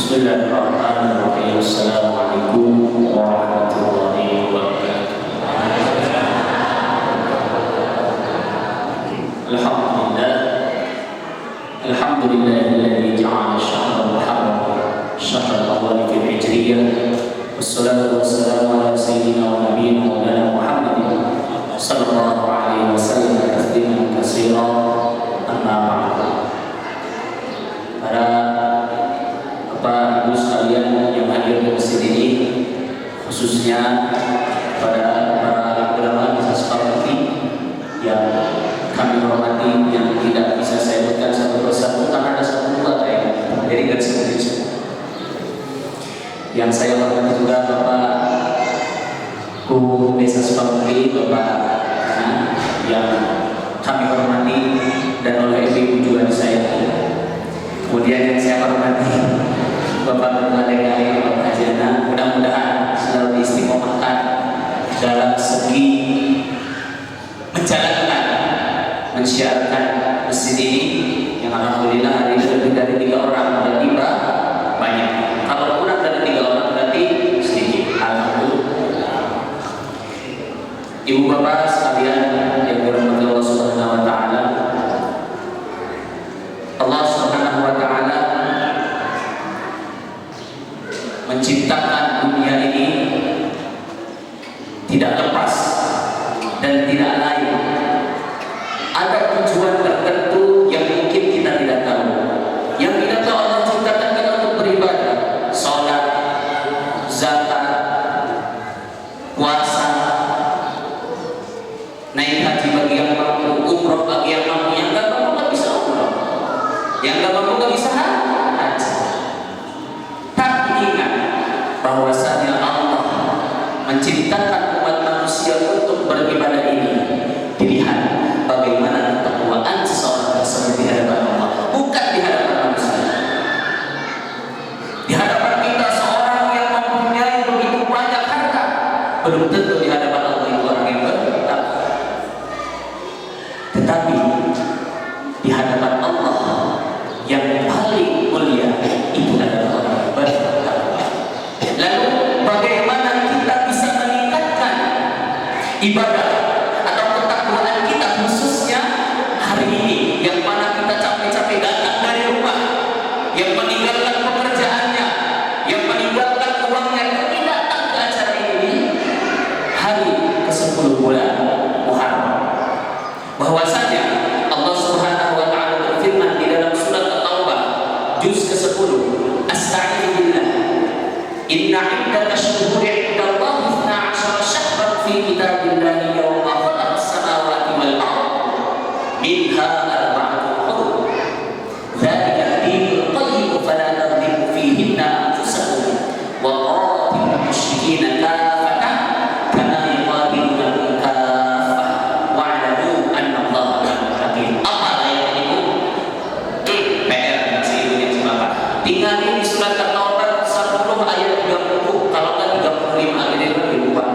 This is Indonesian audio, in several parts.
Bismillahirrahmanirrahim. Assalamualaikum warahmatullahi wabarakatuh. Alhamdulillah. Alhamdulillahilladzi ja'ala syahrul muharram syahrul awwal fil hijriyah. Wassalatu wassalamu ala sayyidina wa nabiyyina maulana Muhammadin sallallahu alaihi wasallam tasliman katsiran. Amma ba'du. Para Bapak Ibu sekalian yang hadir di masjid ini, khususnya pada para ulama di Sasfalti yang kami hormati, yang tidak bisa saya sebutkan satu persatu karena ada satu dua kayaknya, jadi nggak sebutin semua. Yang saya hormati juga Bapak Ku Desa Sasfalti, Bapak yang kami hormati, dan oleh ibu juga disayangi. Kemudian yang saya hormati Bapak Ketua DKI, Bapak Hajana, mudah-mudahan selalu diistiqomahkan dalam segi menjalankan, mensiarkan masjid ini yang alhamdulillah hari ini lebih dari 3 orang dan tiba banyak. Kalau kurang dari 3 orang berarti sedikit. Alhamdulillah. Ibu bapak sekalian yang dirahmati Allah Subhanahu wa taala, Allah Subhanahu wa taala menciptakan dunia ini tidak lepas dan tidak lain. Ada tujuan tertentu yang mungkin kita tidak tahu. Yang kita tahu, Allah ciptakan kita untuk beribadah, sholat, zakat, puasa, naik haji bagi yang mampu, umroh bagi yang mampu. Yang nggak mampu nggak bisa umroh, yang nggak mampu nggak bisa haji. Bahwasanya Allah menciptakan umat manusia untuk beribadah ini. Dilihat bagaimana ketakwaan seseorang tersebut di hadapan Allah, bukan di hadapan manusia. Di hadapan kita seorang yang mempunyai begitu banyak harta, belum tentu di hadapan Allah itu orang yang bertakwa. Tetapi di hadapan Allah yang paling mulia itu adalah orang yang bertakwa. Lalu bagaimana kita bisa meningkatkan ibadah atau ketakwaan kita, khususnya hari ini yang mana kita capek-capek datang dari rumah, yang meninggalkan pekerjaannya, yang meninggalkan uangnya demi datang ke acara ini, hari ke-10 bulan Muharram. Bahwasanya Allah Subhanahu wa taala berfirman di dalam surat At-Taubah juz ke-10, Astagfiru billah, Inna iddata syuhuri indallahi 12 syahran fi kitabillahi yawma khalaqas samawati wal ardh minha arba'atun hurum dzalika ad-dinul qayyim fala tadhlimu fihinna anfusakum wa qatilul musyrikina kaffatan kama yuqatilunakum kaffah wa'lamu anna Allaha ma'al muttaqin. Apa ayat ini, Bu? PR masih yang Bapak. Tinggal di surat At-Taubah 10 ayat 30, kalau nggak 35 ayat itu dibuat.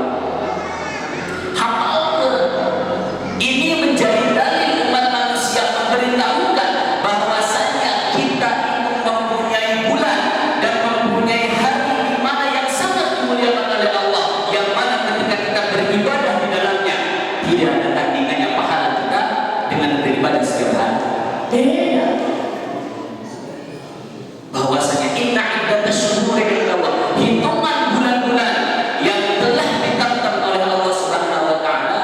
Hafal. Ini menjadi dalil umat manusia memberitahukan bahwasanya kita itu mempunyai bulan dan mempunyai hari di mana yang sangat dimuliakan oleh Allah, yang mana ketika kita beribadah di dalamnya tidak ada tandingannya pahala kita dengan beribadah setiap hari. Beda. Bahwasanya inna iddatasy syuhuri indallah, hitungan bulan-bulan yang telah ditetapkan oleh Allah Subhanahu wa taala,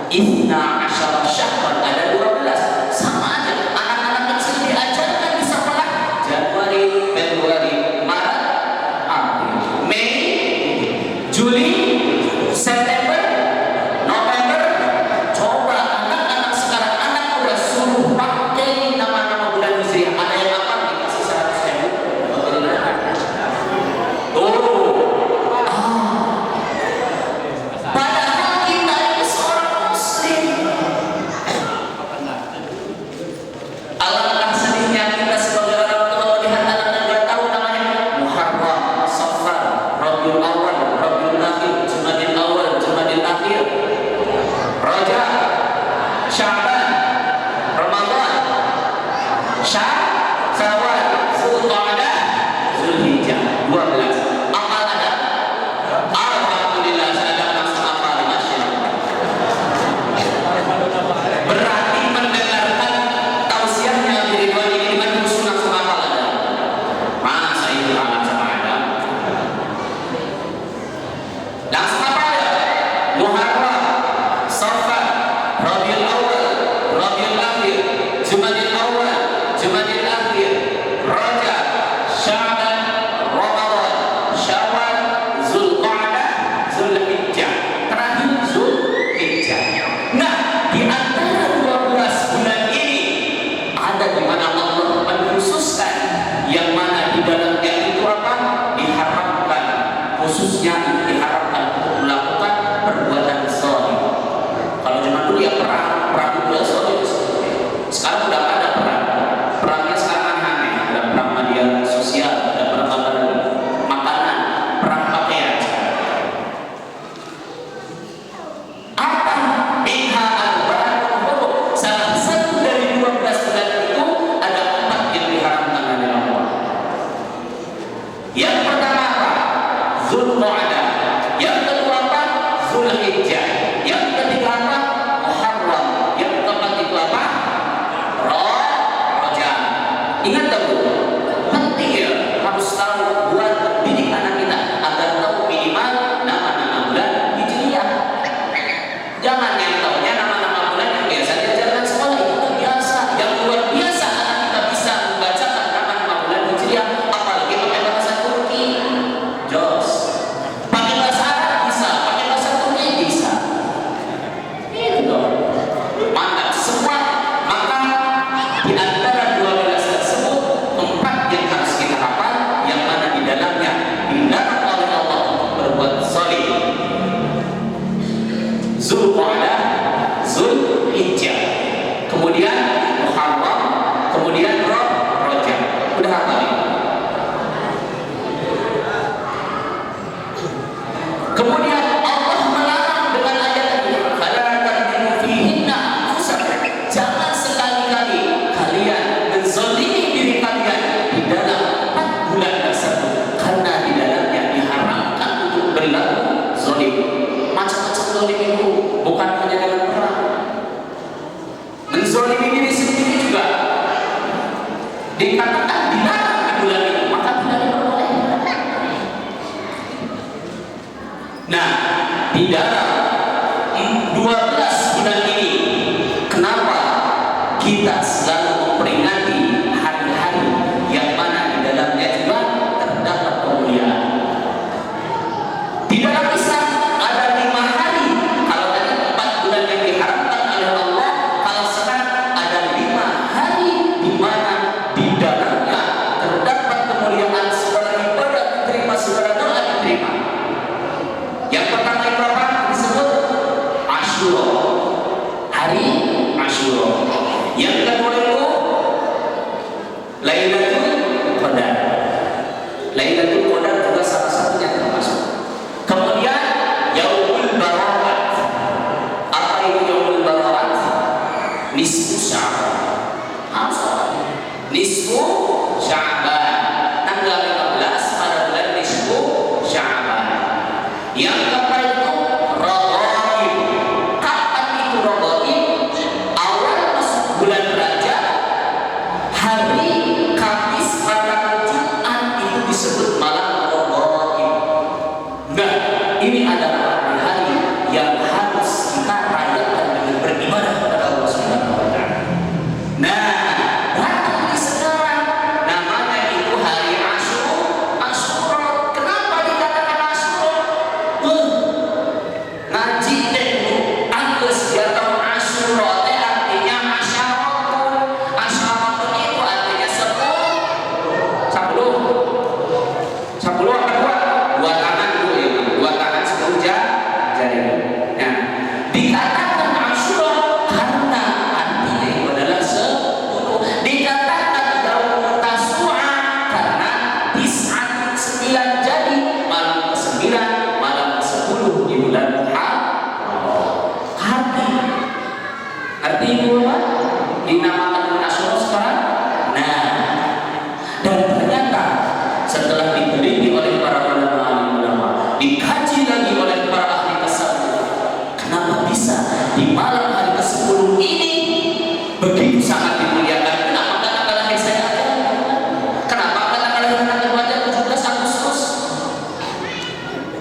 12 syahran, ada 12. Sama aja anak-anak kecil diajarkan di sekolah Januari, Februari, Maret, April, Mei, Juli, September, November. Coba anak-anak sekarang, anak udah suruh pakai nama-nama bulan hijriah. Ada yang apa? Dikasih 100.000. Padahal kita ini seorang muslim. Alangkah sedihnya kita sebagai orang tua melihat anaknya nggak tahu nama Zulqa'dah. Yang kedua apa? Zulhijjah. Yang ketiga apa? Muharram. Yang keempat itu apa? Rajab. Ingat tak Bu? Penting ya, harus tahu buat didik anak kita agar tahu minimal nama-nama bulan Hijriah. Jangan yang tahunya nama-nama bulan yang biasa diajarkan sekolah, itu tak biasa. Yang luar biasa anak kita bisa membacakan nama-nama bulan Hijriah, apalagi pakai bahasa Turki. Jos. Pakai bahasa Arab bisa, pakai bahasa Turki bisa. Itu mantap semua. Maka di antara 12 tersebut, 4 yang harus kita hafal, yang mana di dalamnya dilarang oleh Allah untuk berbuat zalim. Zulqa'dah, Zulhijjah, kemudian Muharram, kemudian Rajab. Udah hafal ini? Kemudian Allah melarang dengan ayat ini, "Fala tadlimu fihinna anfusakum." Jangan sekali-kali kalian menzalimi diri kalian di dalam 4 bulan tersebut, karena di dalamnya diharamkan untuk berlaku zalim. Macam-macam zalim itu bukan hanya dalam perang. Menzalimi diri sendiri juga dikatakan dilarang di bulan itu, maka tidak diperbolehkan. Nah, di dalam 12 bulan ini, kenapa kita selalu memperingati hari-hari yang mana di dalamnya juga terdapat kemuliaan? Di dalam Islam ada 5 hari. Kalau tadi 4 bulan yang diharamkan oleh Allah, kalau sekarang ada 5 hari di mana di dalamnya terdapat kemuliaan, segala ibadah diterima, segala doa diterima. Yang pertama itu apa? Disebut Asyura, hari Asyura. Yang kedua itu Lailatul Qadar. Lailatul Qadar juga salah satunya termasuk. Kemudian Yaumul Barakat. Apa itu Yaumul Barakat? Nisfu Sya'ban. Nisfu Sya'ban. Tanggal 15 pada bulan Nisfu Sya'ban. Yang keempat itu Raghaib. Kapan itu Raghaib? Awal masuk bulan Rajab, hari Kamis pada Jumat, itu disebut malam Raghaib. Nah, ini adalah hari-hari yang harus kita rayakan dengan beribadah kepada Allah Subhanahu wa Ta'ala. Nah, datang di sekarang namanya itu hari Asyura. Kenapa dikatakan Asyura? Ngaji teh anggeus dia tahu Asyura teh artinya asyaratun. Asyaratun itu artinya 10 apa dua tangan dulu ya, 2 tangan 10 jari. Nah, dikatakan Asyura karena artinya itu adalah 10. Dikatakan Yaumut Tasu'a karena 9 jadi malam ke-9, malam ke-10 di bulan Muharram. Arti itu apa? Dinamakan Asyura sekarang. Nah, dan ternyata setelah diteliti oleh para ulama, dikaji lagi oleh para ahli tasawuf, kenapa bisa di malam hari ke-10 ini begitu sangat dimuliakan? Kenapa tanggal lahir saya aja? Kenapa tanggal lahir anak aja 17 Agustus?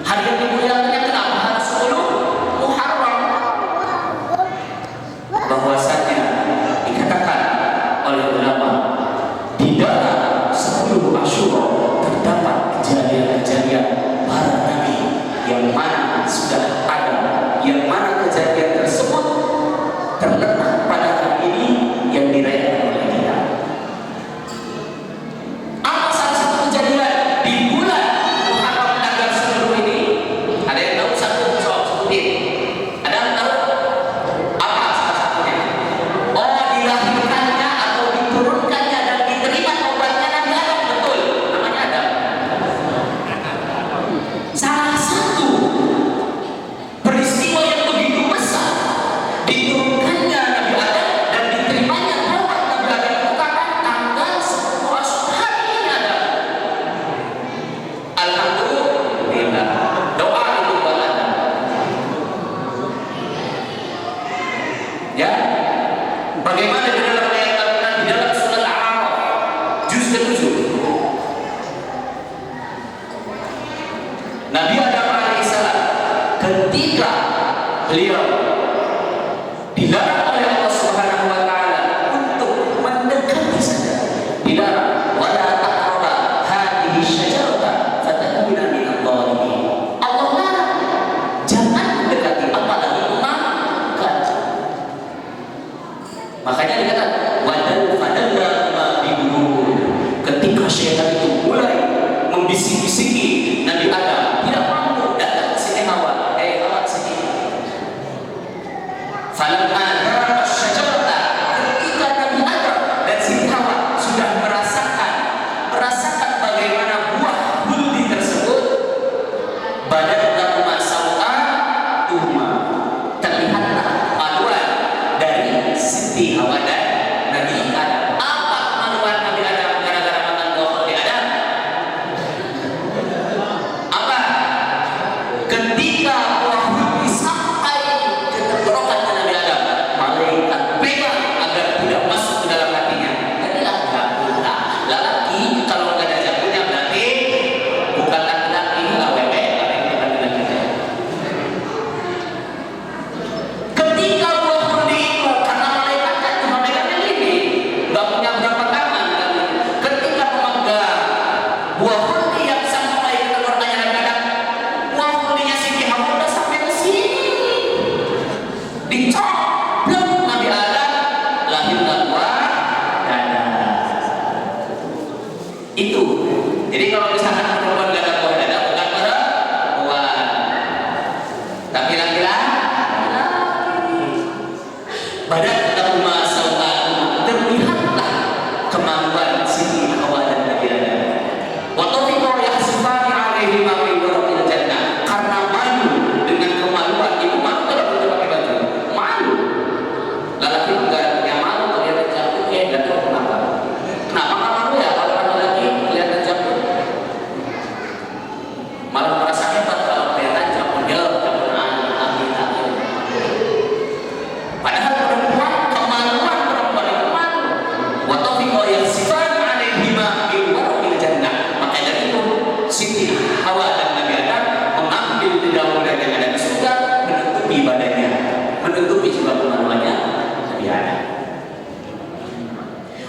Hari yang dimuliakannya kenapa harus 10 Muharram? Bahwasanya dikatakan oleh ulama, di dalam 10 Asyura terdapat kejadian ketika beliau dilarang oleh Allah Subhanahu wa taala untuk mendekati saja, dilarang wala taqraba hadhihi syajarata fatakuna minadh dhalimin. Allah larang jangan mendekati, apalagi makan. Makanya dikatakan wadal fadalla ma bihur. Ketika syaitan itu mulai membisik-bisiki Nabi Adam, tidak mampu datang ke sini Hawa, Hawa sini. Falamma dara syajarata, ketika Nabi Adam dan Siti Hawa sudah merasakan bagaimana buah huldi tersebut, badanahuma sawatuhuma, terlihatlah kemaluan dari Siti Hawa dan Nabi Adam. Apa kemaluan Nabi Adam gara-gara makan buah huldi Adam? Apa? Ketika buah huldi sampai ke tenggorokan Nabi Adam, malaikat pegang agar tidak masuk ke dalam hatinya. Jadilah jamulah. Lelaki kalau nggak ada jamunya berarti bukan laki-laki, awewe, ketika buah huldi itu, karena malaikat kan cuma megangnya ini, nggak punya berapa tangan kan. Ketika memegang buah huldi yang sampai ke tenggorokannya Nabi Adam, buah huldinya Siti Hawa udah sampai ke sini, dicoplok Nabi Adam, lahirlah buah dada. Itu. Jadi kalau misalkan perempuan gak ada buah dada, bukan perempuan, tapi laki-laki. Badanahuma sawatuhuma, terlihatlah kemaluan Siti Hawa dan Nabi Adam. Wa tafiqa yahsifani alaihima min waraqil jannah, karena malu dengan kemaluan. Ibu malu kalau tidak pakai baju, malu. Lelaki enggak punya malu kelihatan jambut, enggak tahu kenapa. Kenapa nggak malu ya kalau laki-laki kelihatan jambut? Malah merasa hebat kalau kelihatan jambut, jambut laki-laki. Padahal perempuan, kemaluan perempuan itu malu. Wa tafiqa yahsifani alaihima min waraqil jannah. Maka dari itu Siti Hawa dan Nabi Adam mengambil dedaunan yang ada di surga, menutupi badannya, menutupi juga kemaluannya Nabi Adam.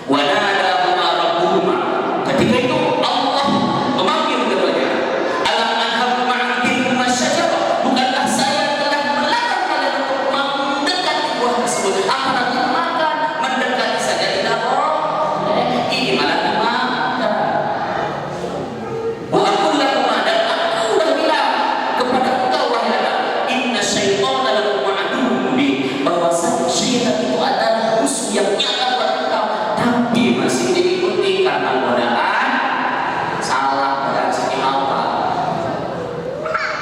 Wa nadahuma rabbuhuma, ketika itu Allah memanggil keduanya. Alam anhakuma an tilkuma syajarah, bukankah saya telah melarang kalian untuk mendekati buah tersebut? Apalagi makan, mendekati saja tidak boleh. Ini malah dimakan. Wa aqul lakuma, dan aku sudah bilang kepada engkau wahai Adam, inna syaitana lakum aduwwun mubin, bahwasanya syaitan itu adalah musuh yang nyata buat engkau, tapi masih diikuti karena godaan salah dan Siti Hawa.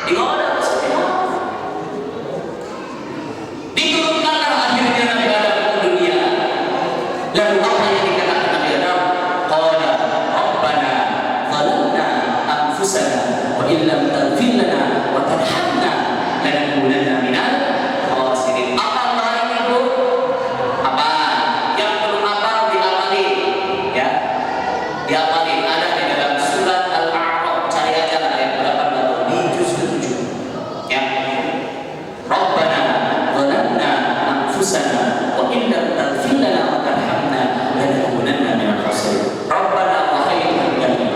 Digoda Siti Hawa. Diturunkanlah akhirnya Nabi Adam ke dunia. Lalu apa yang dikatakan Nabi Adam? Qala rabbana zalamna anfusana wa illam taghfir lana wa tarhamna lanakunanna minal khasirin. Apa lain itu? Apa yang perlu apa diamali? Ya, diamali. Ada di dalam surat Al-A'raf, cari aja lah ayat berapa baru di juz ke-7. Ya. Rabbana zalamna anfusana wa illam taghfir lana wa tarhamna lanakunanna minal khasirin. Rabbana wahai Tuhan kami,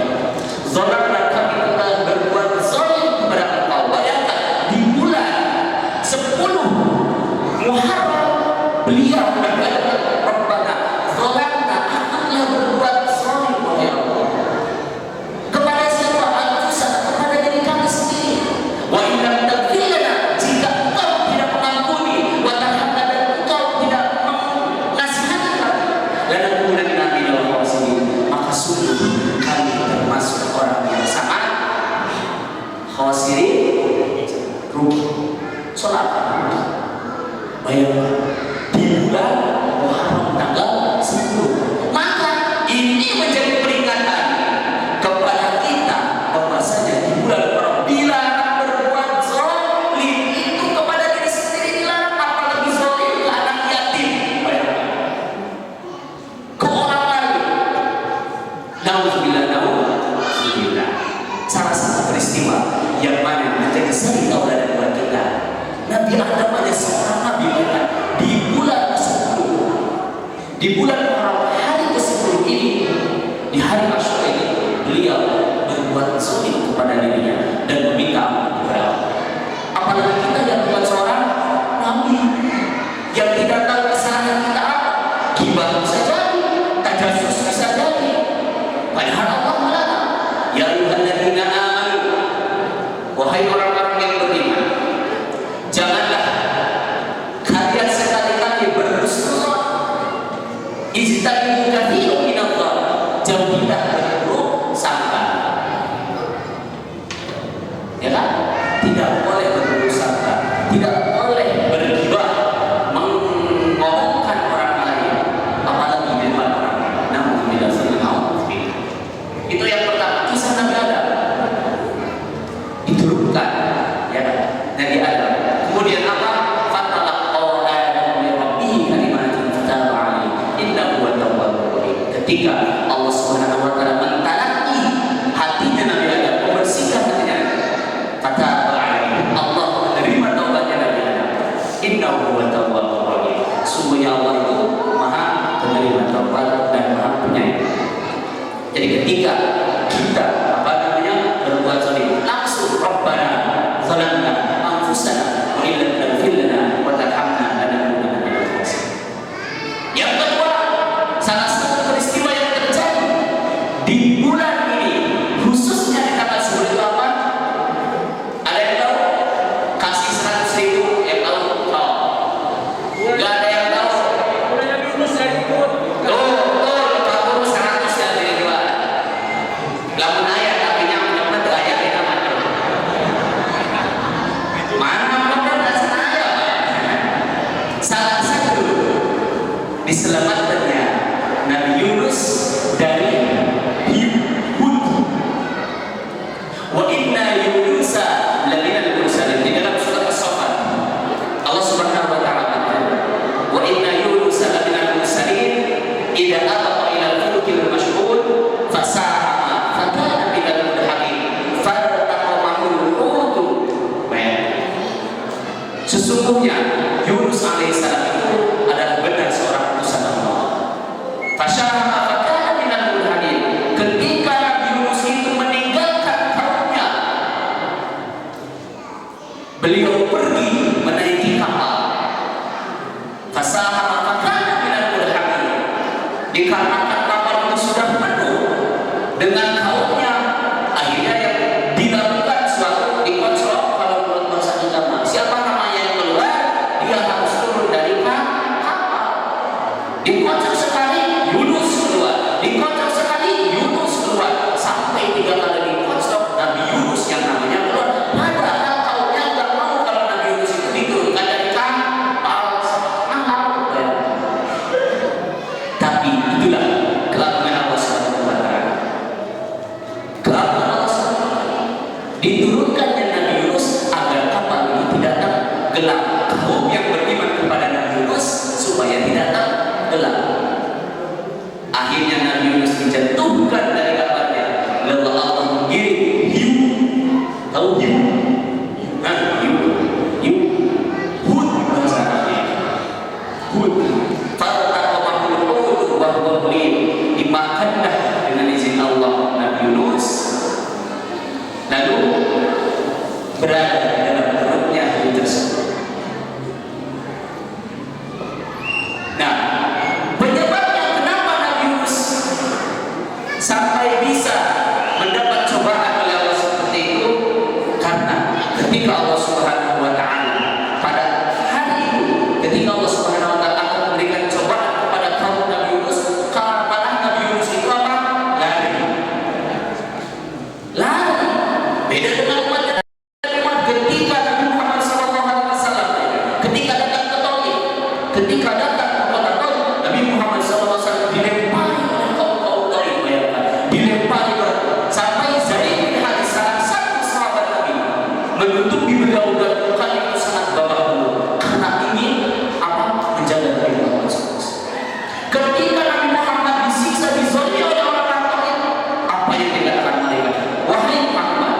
zalamna, kami telah berbuat zalim kepada Engkau. Bayangkan di bulan Di bulan Muharram hari ke-10 ini, di hari Asyura ini, beliau berbuat zalim kepada dirinya dan meminta ampun kepada Allah. Apalagi kita yang bukan seorang nabi, yang tidak tahu kesalahan kita apa, gibah bisa jadi, tajassus bisa jadi. Padahal Allah melarang. Ya ayyuhalladzina amanu, wahai orang-orang yang beriman, janganlah kalian sekali-kali berdusta. Ijtanibu katsirun minadh-dhann, jauhilah berburuk sangka. Ya kan? Tidak boleh berburuk sangka, tidak boleh bergibah, mengomongkan orang lain, apalagi di depan orang. Namun tidak senang. Itu yang pertama, kisah Nabi Adam diturunkan, ya, Nabi Adam. Kemudian apa? Ketika Allah Subhanahu wa taala mentalaki hatinya Nabi Adam, membersihkan hatinya, kata Allah menerima taubatnya Nabi Adam. Innahu huwa tawwabur rahim. Sungguhnya Allah itu Maha penerima taubat dan Maha penyayang. Jadi ketika kita berbuat zalim, langsung Rabbana zalamna anfusana wa illam taghfir lana wa tarhamna lanakunanna minal khasirin. Yang kedua, salah satu peristiwa yang terjadi di bulan ini, khususnya di tanggal 10 itu apa? Ada yang tahu? Kasih 100.000, yang tahu? Oh. Gak ada yang tahu. Kabur 100 ya dari dua. Lamun ayat tapi nyampe tuh ayat itu mana benar saya? Salah satu diselamatkannya Nabi Yunus dari Hud. Wa inna Yunusa laminal mursalin. Di dalam surat As-Saffat Allah Subhanahu wa taala berkata, wa inna Yunusa laminal mursalin idza abaqa ila al-fulkil mashhud fasahama fakana minal mudhamin fartaqamahu al-hut. Sesungguhnya Yunus alaihissalam itu adalah benar seorang utusan Allah. Fasyahama fakana minal mudhamin. Ketika Nabi Yunus itu meninggalkan kaumnya, beliau pergi menaiki kapal. Fasyahama fakana minal mudhamin. Dikarenakan kapal itu sudah penuh dengan kaumnya, akhirnya yang dilakukan suatu dikonsol. Kalau menurut bahasa kita, siapa namanya yang keluar, dia harus turun dari kapal. Dikonsol sekali Yunus keluar, dikonsol sekali Yunus keluar, sampai 3 kali dikonsol Nabi Yunus yang namanya keluar. Padahal kaumnya nggak mau kalau Nabi Yunus itu diturunkan dari kapal. Tapi itulah kelakuan Allah Subhanahu wa taala. Kelakuan Allah Subhanahu wa taala. Diturunkannya Nabi Yunus agar kapal itu tidak tenggelam. Kaum yang beriman kepada Nabi Yunus supaya tidak tenggelam. Akhirnya Nabi Yunus dijatuhkan dari kapalnya. Lalu Allah mengirim hiu. Tahu hiu? Hiu. Hud bahasa Arabnya. Hud. Fartaqamahu al-hut wa huwa mulim. Dimakanlah dengan izin Allah Nabi Yunus. Lalu berada di dalam perutnya hiu tersebut. Nah, penyebabnya kenapa Nabi Yunus sampai bisa mendapat cobaan oleh Allah seperti itu, karena ketika Allah Subhanahu wa taala pada hari itu, ketika Allah Subhanahu wa taala akan memberikan cobaan kepada kaum Nabi Yunus, malah Nabi Yunus itu apa? Lari. Beda dengan umatnya ketika Nabi Muhammad SAW ketika datang ke Taif, ketika datang ke kota Taif, Nabi Muhammad SAW dilempari oleh kaum Taif, dilempari sampai Zaid bin Harith, salah satu sahabat Nabi, menutupi beliau dan mukanya itu sangat babak belur karena ingin menjaga Nabi Muhammad SAW. Ketika Nabi Muhammad disiksa, dizalimi oleh orang-orang Taif, apa yang dikatakan mereka? Wahai Muhammad,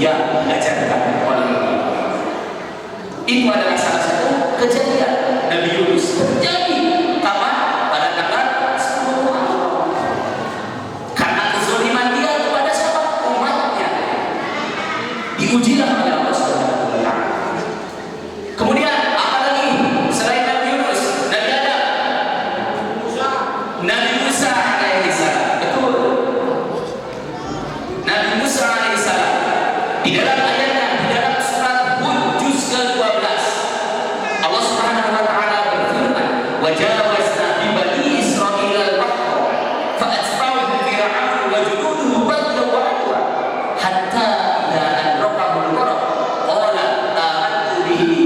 yang diajarkan oleh Allah. Itu adalah salah satu kejadian Nabi Yunus terjadi kapan? Pada tanggal 10 Muharram. Karena kezaliman dia kepada siapa? Umatnya. Diujilah oleh Allah Subhanahu wa taala. Kemudian apa lagi selain Nabi Yunus? Nabi Adam, Nabi Musa alaihissalam. Betul. Nabi Musa alaihissalam di dalam ayatnya, di dalam surat Hud juz ke-12, Allah Subhanahu wa taala berfirman, "Wa jawazna bi bani Israil al-bahr fa atba'ahum fir'aun wa junuduhu bagyan wa 'adwa hatta idza adrakahu al-gharq qala amantu bihi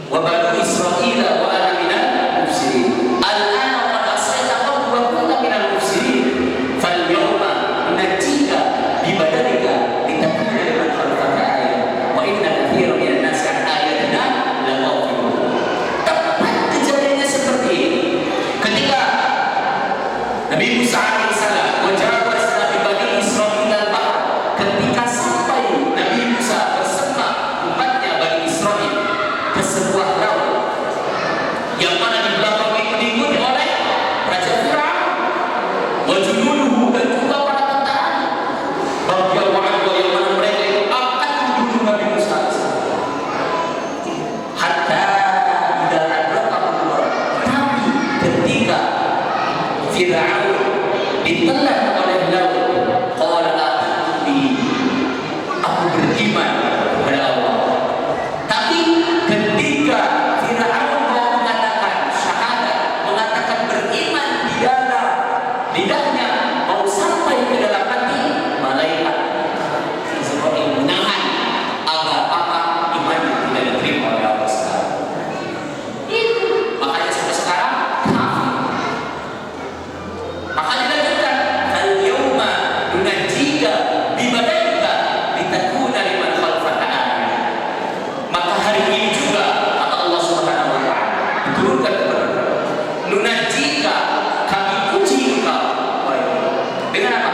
wa bani Israil wa ana minal mufsidin al-ana qad asayta qablu wa kunta minal mufsidin fal yawma nunajjika bi badanika litakuna liman khalfaka ayatan wa inna katsiran minan nasi an ayatina laghafilun." Tepat kejadiannya seperti ini ketika Nabi Musa alaihissalam wajawazna bi bani Israil al-bahr, ketika sampai Nabi Musa bersama umatnya Bani Israil ke sebuah laut yang mana di belakang itu diikuti oleh Raja Firaun wa junuduhu, dan juga para tentaranya bagyan wa 'adwa, yang mana mereka itu akan membunuh Nabi Musa alaihissalam. Hatta idza adrakahu al-gharq, tapi ketika Firaun ditelan oleh laut, qala amantu bihi, aku beriman kepada Allah. Tapi ketika Firaun mau mengatakan syahadat, mengatakan beriman di dalam lidahnya, mau sampai ke dalam hati, malaikat Israil menahan agar apa imannya tidak diterima oleh Allah sekarang. Makanya sampai sekarang kafir. Maka dilanjutkan, "Al yauma nunajjika bi badanika litakuna liman khalfaka ayatan." Maka hari ini juga kata Allah Subhanahu wa taala diturunkan kepada kita, nunajjika, kami uji engkau. Dengan apa?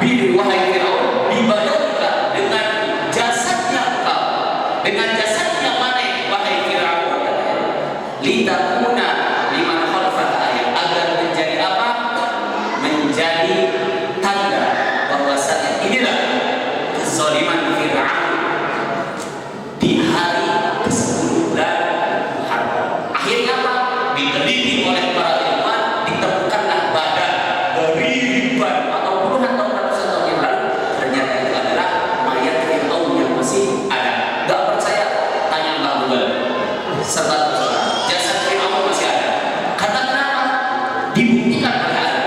Bi wahai Firaun, bi badanika, dengan jasadnya engkau. Dengan jasadnya mana wahai Firaun? Litakuna liman khalfaka ayat, agar menjadi apa? Menjadi tanda bahwasanya inilah kezaliman Firaun di hari ke-10 bulan Muharram. Akhirnya apa? Diteliti oleh para ilmuwan, ditemukanlah badan dari ribuan atau puluhan tahun, ratusan tahun yang lalu, ternyata itu adalah mayat Firaun yang masih ada. Gak percaya? Tanya Mbak Google. Serta jasad Firaun masih ada. Karena kenapa? Dibuktikan oleh Allah.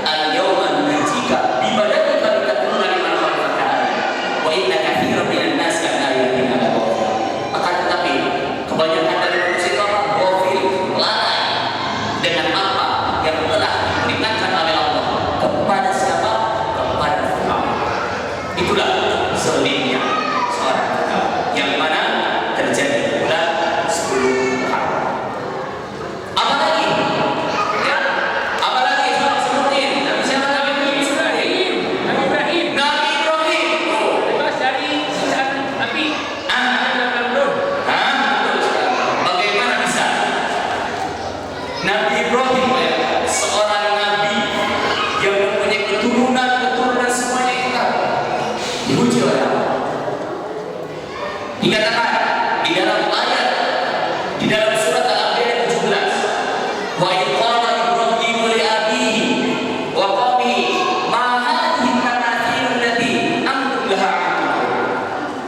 Al yauma nunajjika bi badanika litakuna liman khalfaka ayatan wa inna katsiran minan nasi an ayatina laghafilun. Akan tetapi kebanyakan dari manusia itu apa? Ghafil, lalai dengan apa yang telah diperingatkan oleh Allah kepada siapa? Kepada Firaun. Itulah zalimnya seorang Firaun yang mana terjadi di bulan 10 Muharram. Apa lagi? Ya, apa lagi? Coba sebutin. Nabi siapa? Nabi Ibrahim. Nabi Ibrahim. Nabi Ibrahim. Bebas dari siksa api. Betul sekali. Bagaimana bisa? Nabi Ibrahim seorang nabi yang mempunyai keturunan semuanya itu kan diuji oleh Allah. Dikatakan di dalam ayat, di dalam surat Al-Anbiya 17, wa idh qala Ibrahim li abihi wa qaumihi ma hadhihi tamathil allati antum laha 'akifun.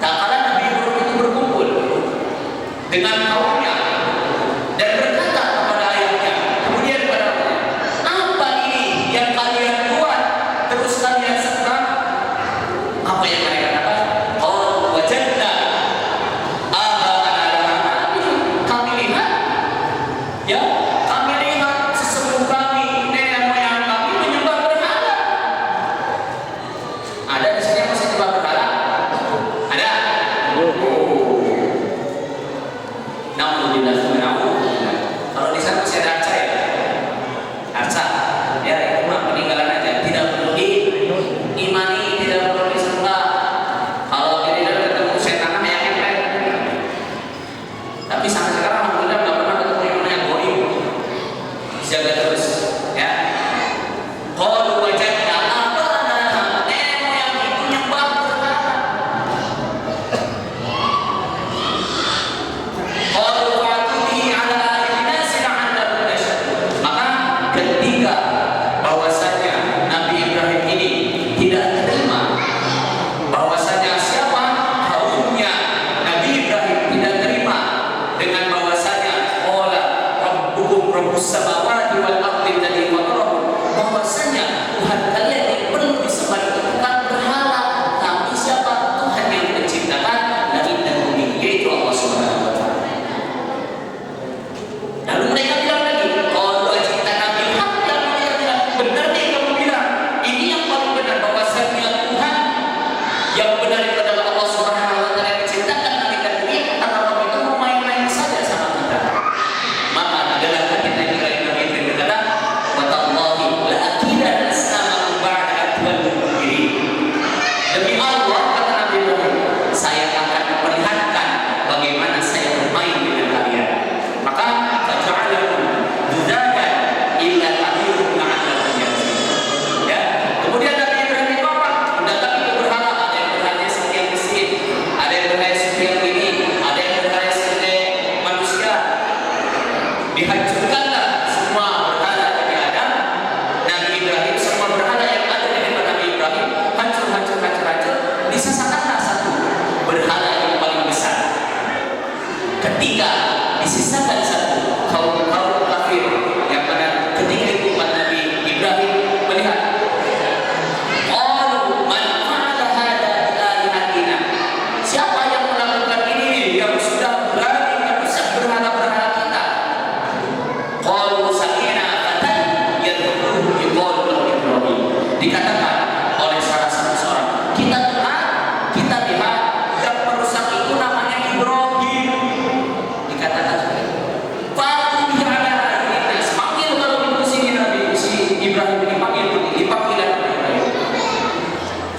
Tak kala Nabi Ibrahim itu berkumpul dengan kaumnya dan berkata kepada ayahnya, kemudian kepada ayahnya, apa ini yang kalian buat terus kalian sembah? Apa yang mereka katakan? Qalu wajadna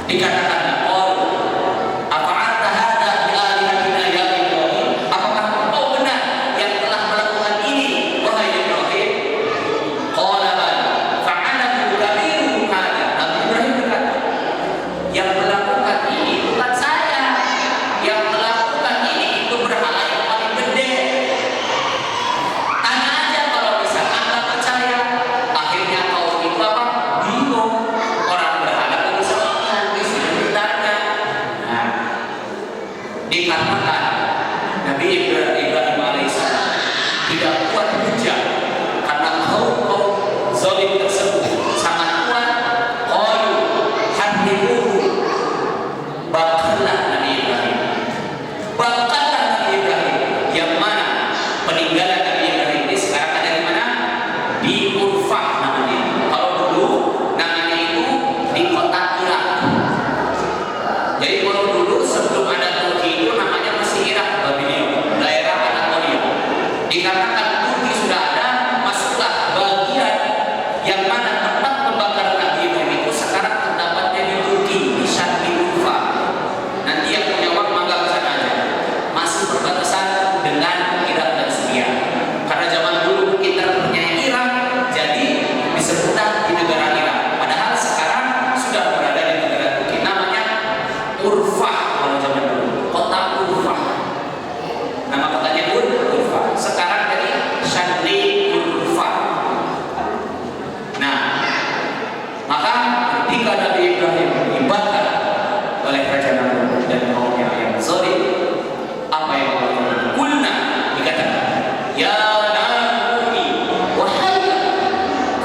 Dikatakan apakah hadza bi alihatina ya Ibrahim? Apakah engkau benar yang telah melakukan ini wahai Ibrahim? Qala bal fa'alahu kabiruhum hadza. Nabi Ibrahim berkata, yang melakukan ini bukan saya, yang melakukan ini itu berhala yang paling gede. Tanya aja kalau bisa Anda percaya. Akhirnya kau itu apa? Bingung. Orang berhala kok bisa makan, bisa ditanya. Nah, dikarenakan Nabi Ibrahim alaihissalam tidak kuat hujah karena kaum zalim tersebut sangat kuat. Qalu hadiruhu, bakarlah Nabi Ibrahim, bakarlah Nabi Ibrahim. Yang mana peninggalan Nabi Ibrahim ini sekarang ada di mana? Di Urfah namanya. Kalau dulu namanya itu di kota Irak. Jadi kalau dulu sebelum ada Turki itu namanya masih Irak, Babylon, daerah Anatolia. Dikarenakan Turki sudah ada, masuklah bagian yang mana tempat pembakaran Nabi Ibrahim itu sekarang terdapatnya di Turki, di Syarqi Urfah. Nanti yang punya uang mangga ke sana aja. Masih berbatasan dengan Irak dan Syria. Karena zaman dulu kita punya Irak, jadi disebutkan di negara Irak. Padahal sekarang sudah berada di negara Turki. Namanya Urfah kalau zaman dulu, kota Urfah. Nama kotanya Urfah. Sekarang jadi Syarqi Urfah. Nah, maka ketika Nabi Ibrahim dibakar oleh Raja Namrud dan kaumnya yang zalim, apa yang Allah lakukan? Kulna, dikatakan, ya naruni wahai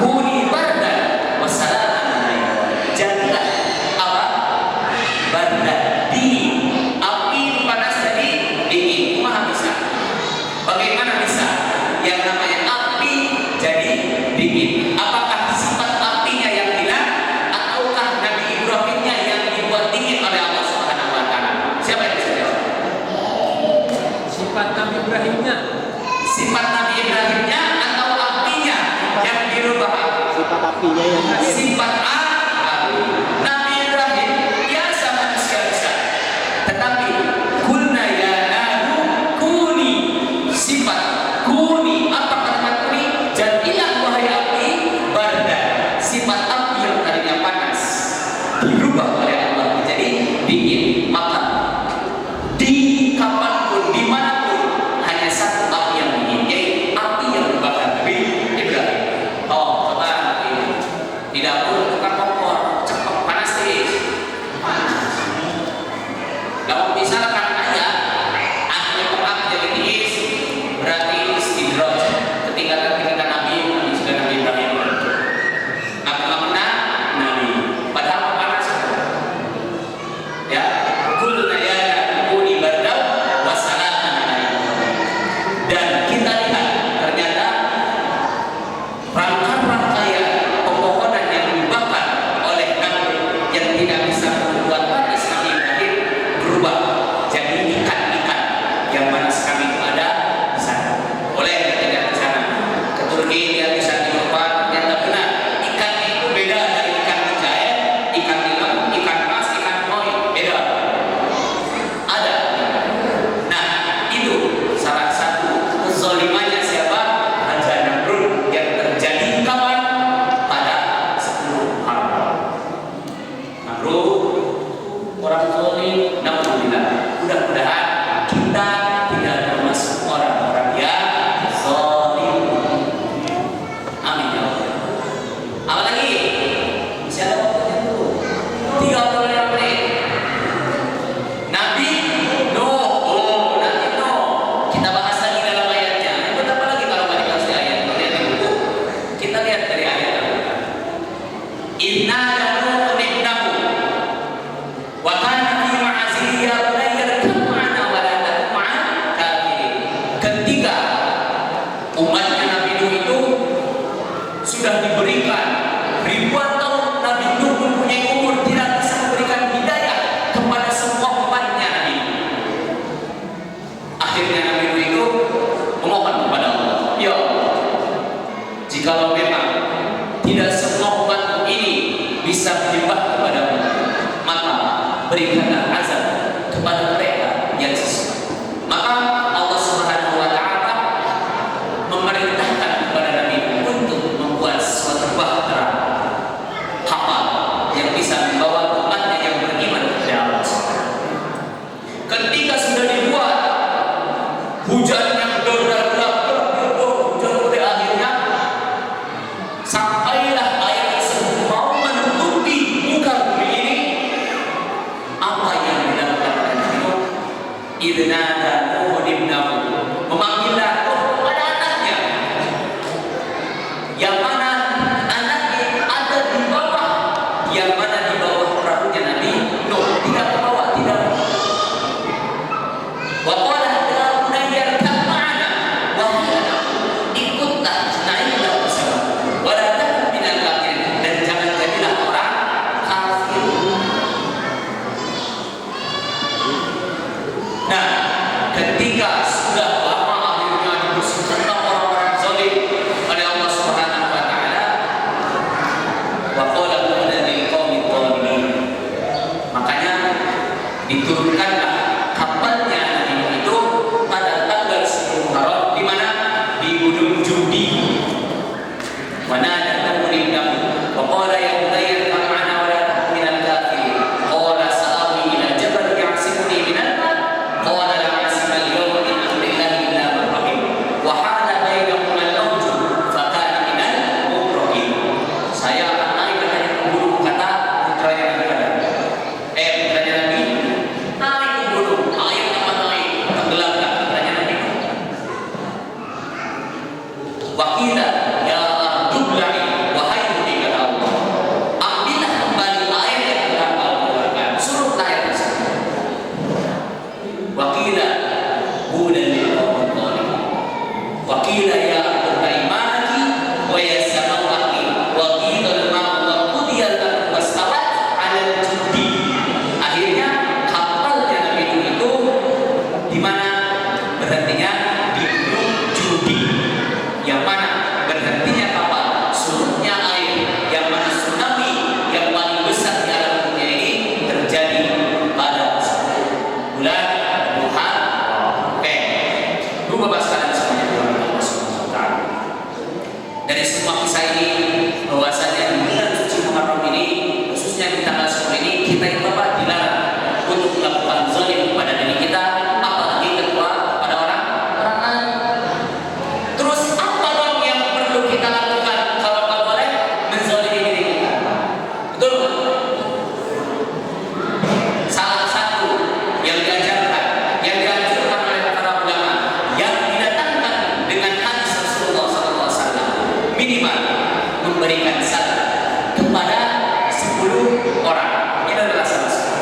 kuni bardan wa salaman alaihi. Jadilah apa? Bardan, dingin. Api panas tadi dingin. Maha bisa. Bagaimana bisa yang namanya api jadi dingin? Apakah sifat apinya yang hilang ataukah Nabi Ibrahimnya yang dibuat dingin oleh Allah Subhanahu wa taala? Siapa yang bisa jawab? Sifat Nabi Ibrahimnya. Sifat Nabi Ibrahimnya atau apinya yang dirubah? Sifat apinya yang Sifat api. Nabi Ibrahim biasa manusia bisa. Tetapi kulna ya naru kuni, sifat kuni, apa kalimat kuni? Jadilah wahai api barda. Sifat api yang tadinya panas dirubah oleh Allah menjadi dingin. Maka di kapanpun, dimanapun, hanya satu api yang dingin, yaitu api yang dibakar Nabi Ibrahim. Oh, coba di dapur tukar kompor, cepat panas nih. Kalau misalkan aja apinya pengap jadi tiis, berarti istidroj, ketinggalan Nabi sudah Nabi Ibrahim. Ngaku-ngaku Nabi, padahal panas. Ya, kulna ya kuni bardaw wa salaman alaihi. Dan kita lihat ternyata rangkaian pepohonan yang dibakar oleh Namrud yang tidak bisa membuat panas Nabi Ibrahim berubah jadi ikan-ikan yang panas kami itu ada di sana. Boleh kita ke sana ke Turki, dia bisa diubah. Ternyata benar ikan itu beda dari ikan mujair, ikan tilam, ikan mas, ikan koi, beda. Ada. Nah, itu salah satu kezalimannya siapa? Raja Namrud yang terjadi kapan? Pada 10 Muharram. Namrud orang zalim, naudzubillah. Mudah-mudahan kita tidak termasuk orang-orang yang zalim. Amin ya Allah. Apa lagi? Masih ada waktunya dulu. 35 menit. Nabi Nuh. Oh, Nabi Nuh. Kita bahas lagi dalam ayatnya. Itu apa lagi kalau nggak dikasih ayat? Lihat di buku. Kita lihat dari ayat. Inna Nuh ibnahu. berikanlah azab kepada mereka yang sesat. Maka Allah Subhanahu wa taala memerintahkan kepada Nabi untuk membuat suatu bahtera kapal yang bisa membawa umatnya yang beriman kepada Allah Subhanahu. Ketika sudah dibuat, hujan yang hujan pada akhirnya sampailah air tersebut mau menutupi muka bumi ini. Apa yang dilakukan oleh Nabi Nuh? Idnada Nuh ibnahu, memanggil Nuh kepada anaknya, yang mana anaknya ada di bawah, yang mana di bawah perahunya Nabi Nuh, tidak ke bawah, tidak. Wa qala ya bunayya irkab ma'ana, wahai anakku, ikutlah, naiklah bersama, wa la takun minal kafirin, dan jangan jadilah orang kafir. Nah, ketika sudah lama akhirnya dibersihkan orang-orang zalim oleh Allah Subhanahu wa taala, wa qala qawlan lil qaumi dhalimin, makanya diturunkanlah kapalnya Nabi Nuh itu pada tanggal 10 Muharram, di mana? Di Gunung Judi. Wa nada Nuh ibnahu wa qala ya bunayya irkab ma'ana wa la takun minal kafirin, qala sa'awi ila jabal ya'simuni minal ma', qala la 'asima al-yawma min amrillahi illa man rahim wa hala bainahuma al-mawj fa kana minal mughraqin. Saya akan naik ke gunung, kata putranya Nabi Adam. Putranya Nabi, naik ke gunung, air apa naik, tenggelamkan putranya Nabi. Wakila ya ardublai, wahai bumi, kata Allah, ambillah kembali air yang telah kau keluarkan, suruh air tersebut. Wakila budan lil qaumi dhalimin, wakila ya ardublai ma'aki wa ya samau aqi wa qila al-ma'u wa qudiya al-amru wastawat 'ala al-judi. Akhirnya kapalnya Nabi Nuh itu di mana berhentinya? Di Gunung Judi, yang mana berhentinya kapal, surutnya air, yang mana tsunami yang paling besar di alam dunia ini terjadi pada 10 bulan Muharram. Dua bapak sekalian semuanya dirahmati Allah Subhanahu wa taala. Dari semua kisah ini bahwasanya di bulan suci Muharram ini, khususnya di tanggal 10 ini, kita itu apa? Dilarang untuk melakukan zalim kepada diri kita, apalagi kepada orang lain. Terus apa dong yang perlu kita lakukan kalau nggak boleh menzalimi diri kita? Betul nggak? Salah satu yang diajarkan, yang dianjurkan oleh para ulama, yang didatangkan dengan hadis Rasulullah SAW, minimal memberikan zakat kepada 10 orang. Ini adalah salah satu.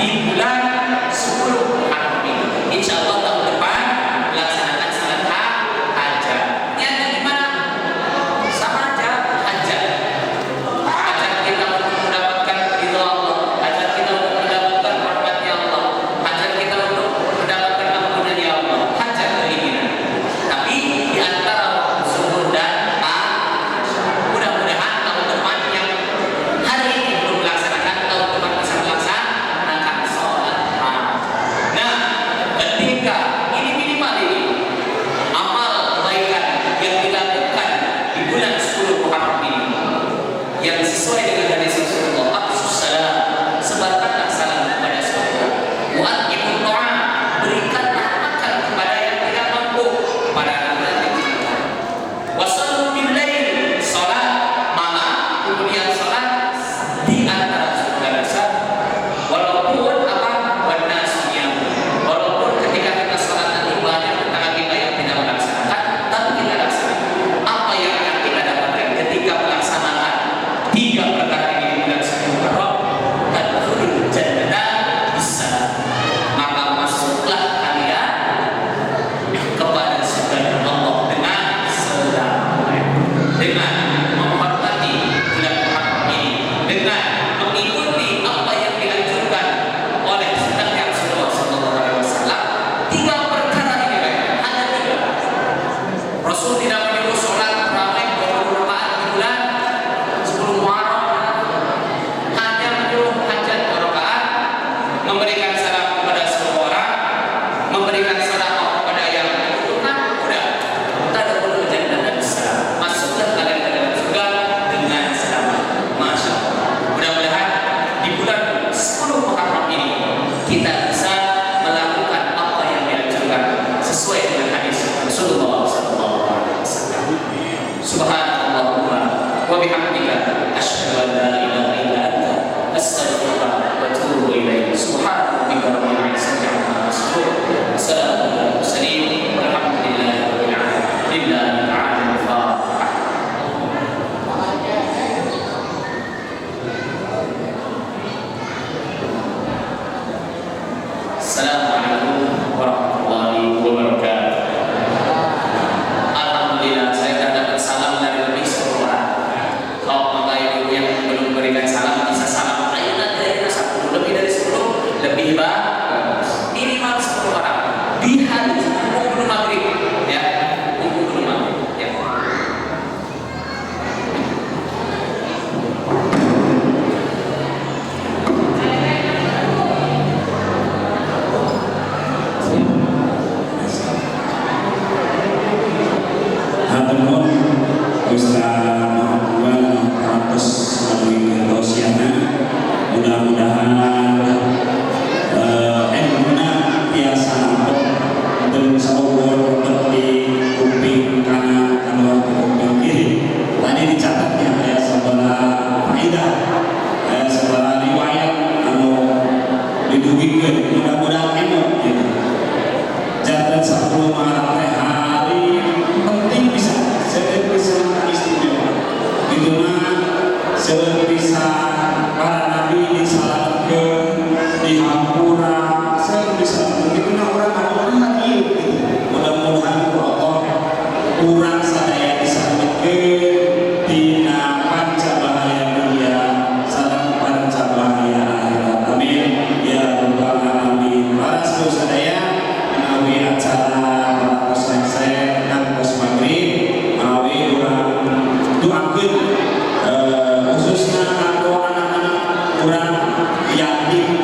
di bulan 10 Muharram ini. Insya Allah tahun depan melaksanakan salat hajat. Niatnya gimana? Sama aja, hajat. Hajat kita untuk mendapatkan ridho Allah, hajat kita untuk mendapatkan rahmatnya Allah, hajat kita untuk mendapatkan ampunannya Allah, hajat keinginan. Tapi di antara zuhur dan mudah-mudahan tahun depan yang hari ini belum melaksanakan, tahun depan bisa melaksanakan sholat hajat. Nah, ketika ini minimal ini amal kebaikan yang dilakukan di bulan 10 Muharram ini yang sesuai dengan hadis Rasulullah, Afsussalam, sebarkanlah salam kepada saudara, wa'atibut ta'am, berikanlah makan kepada yang tidak mampu, kepada anak-anak kecil, wasallu bil lail, salat malam, kemudian salat di antara saudara walaupun walaupun ketika kita salat nanti banyak tetangga kita yang tidak melaksanakan, tapi kita laksanakan. Apa yang akan kita dapatkan ketika melaksanakan 3 perkara ini di bulan 10 Muharram? Tadkhulul jannata bisalam, maka masuklah kalian kepada surga Allah dengan selamat, dengan menghormati bulan Muharram ini, dengan mengikuti apa yang dianjurkan oleh sunnahnya Rasulullah SAW. 3 perkara ini hanya 3. Rasul tidak menyuruh sholat tarawih 20 rakaat di bulan 10 Muharram, hanya menyuruh hajat 2 rakaat, memberikan salam kepada semua orang, memberikan sedekah kepada yang membutuhkan. Udah, tadkhulul jannata bisalam, masuklah kalian ke dalam surga dengan selamat. Masya Allah. Mudah-mudahan di bulan 10 Muharram ini kita bisa melakukan apa yang dianjurkan sesuai dengan hadis Rasulullah SAW. Subhanallahumma wa bihamdika, asyhadu an la ilaha illa anta, astaghfiruka wa atubu ilaik. Subhana rabbika rabbil izzati amma yasifun, wa salamun alal mursalin, walhamdulillahi rabbil alamin. Lillahi ta'ala al-Fatihah. Assalamualaikum warahmatullahi wabarakatuh. Alhamdulillah, saya sudah dapat salam dari lebih 10 orang. Kalau Bapak Ibu yang belum berikan salam, bisa salam ayo nanti 10, lebih dari 10 lebih bagus. Minimal 10 orang di hari sebelum maghrib, ya, sebelum maghrib, ya. Hatunun Ustaz Muhammad Ratus melalui Rosiana, mudah-mudahan guna biasa nampok dan sahur seperti kuping kanan atau kuping kiri. Tadi dicatatnya ya sebelah faedah, sebelah riwayat didugikan, mudah-mudahan enak gitu. Jatuh 10 Maret hari penting bisa seperti istimewa itu mah seperti para nabi disalatkan di hampura seperti begitu orang lagi gitu. Mudah-mudahan Allah kurang sadaya diselamatkan tina panca bahaya dunia sareng panca bahaya akhirat. Amin ya rabbal alamin. Para sadaya menawi acara para selesai dan pos maghrib menawi urang doakeun khususnya kanggo anak-anak urang yatim